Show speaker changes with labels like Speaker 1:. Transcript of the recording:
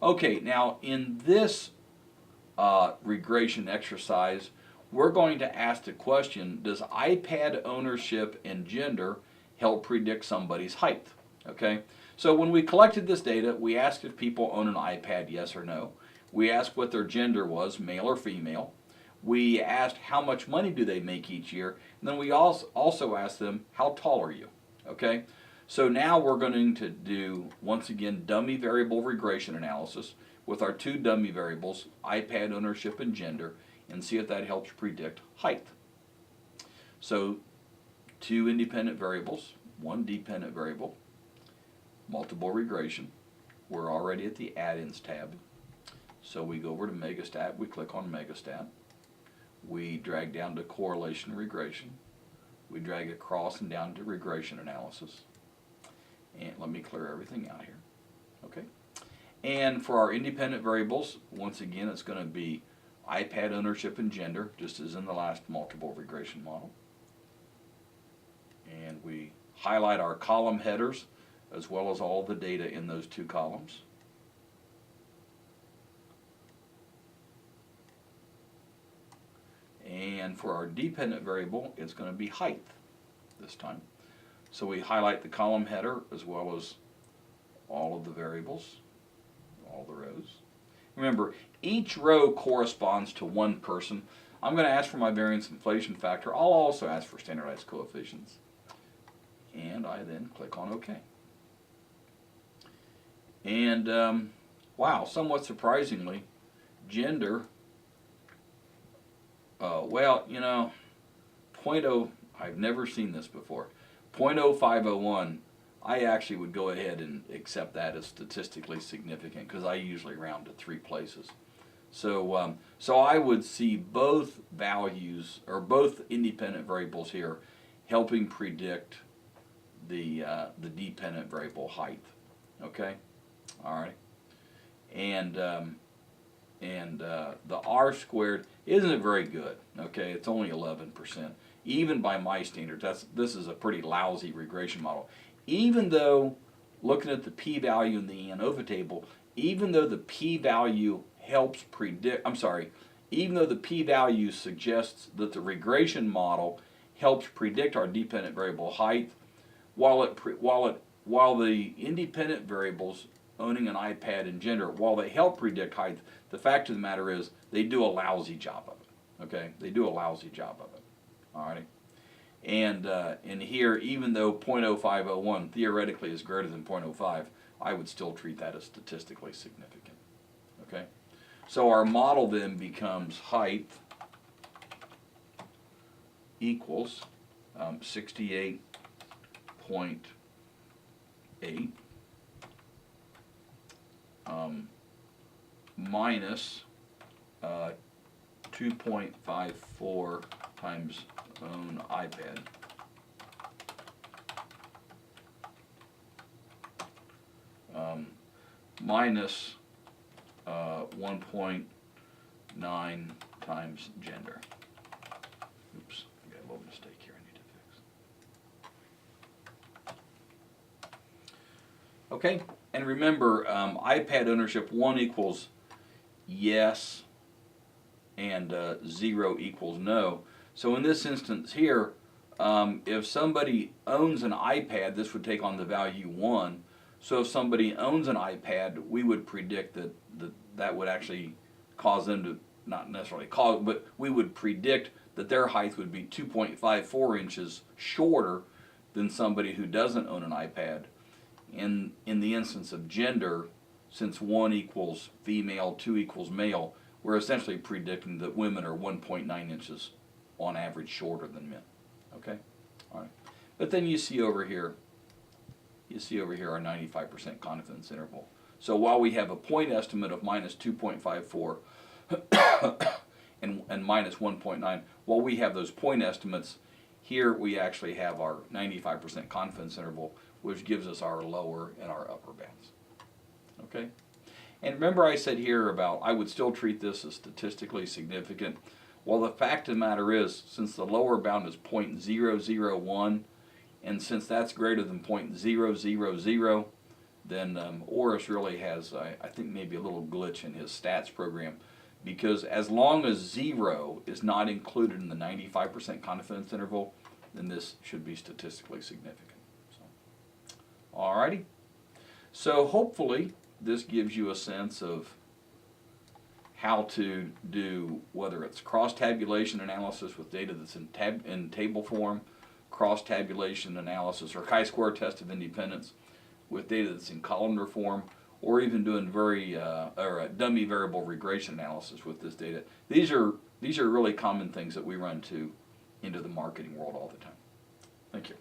Speaker 1: Okay, now in this regression exercise, we're going to ask the question, does iPad ownership and gender help predict somebody's height? Okay, so when we collected this data, we asked if people own an iPad, yes or no. We asked what their gender was, male or female. We asked how much money do they make each year, and then we also asked them, how tall are you? Okay, so now we're going to do, once again, dummy variable regression analysis with our two dummy variables, iPad ownership and gender, and see if that helps predict height. So two independent variables, one dependent variable, multiple regression. We're already at the add-ins tab. So we go over to Megastat, we click on Megastat. We drag down to correlation regression. We drag across and down to regression analysis. And let me clear everything out here. Okay. And for our independent variables, once again, it's going to be iPad ownership and gender, just as in the last multiple regression model. And we highlight our column headers as well as all the data in those two columns. And for our dependent variable, it's going to be height this time. So we highlight the column header as well as all of the variables, all the rows. Remember, each row corresponds to one person. I'm going to ask for my variance inflation factor. I'll also ask for standardized coefficients. And I then click on OK. And wow, somewhat surprisingly, gender, well, you know, 0.0, I've never seen this before. 0.0501, I actually would go ahead and accept that as statistically significant because I usually round to 3 places. So, so I would see both values or both independent variables here helping predict the dependent variable height. Okay, all right, and the R squared isn't very good. Okay, it's only 11%. Even by my standards, this is a pretty lousy regression model. Even though, looking at the p-value in the ANOVA table, even though the p-value helps predict, even though the p-value suggests that the regression model helps predict our dependent variable height, while the independent variables owning an iPad and gender, while they help predict height, the fact of the matter is they do a lousy job of it. Okay, they do a lousy job of it. All right. And in here, even though 0.0501 theoretically is greater than 0.05, I would still treat that as statistically significant. Okay? So our model then becomes height equals 68.8 minus 2.54 times own iPad minus 1.9 times gender. Oops, I got a little mistake here I need to fix. Okay, and remember, iPad ownership 1 equals yes and 0 equals no. So in this instance here, if somebody owns an iPad, this would take on the value 1. So if somebody owns an iPad, we would predict that would actually cause them to, not necessarily cause, but we would predict that their height would be 2.54 inches shorter than somebody who doesn't own an iPad. In the instance of gender, since 1 equals female, 2 equals male, we're essentially predicting that women are 1.9 inches on average shorter than men. Okay? All right. But then you see over here our 95% confidence interval. So while we have a point estimate of minus 2.54 and minus 1.9, while we have those point estimates, here we actually have our 95% confidence interval, which gives us our lower and our upper bounds. Okay? And remember I said here about I would still treat this as statistically significant. Well, the fact of the matter is, since the lower bound is 0.001, and since that's greater than 0.000, then Oris really has, I think, maybe a little glitch in his stats program, because as long as 0 is not included in the 95% confidence interval, then this should be statistically significant. So, alrighty. So hopefully this gives you a sense of how to do, whether it's cross-tabulation analysis with data that's in table form, cross-tabulation analysis, or chi-square test of independence with data that's in columnar form, or even doing dummy variable regression analysis with this data. These are really common things that we run into the marketing world all the time. Thank you.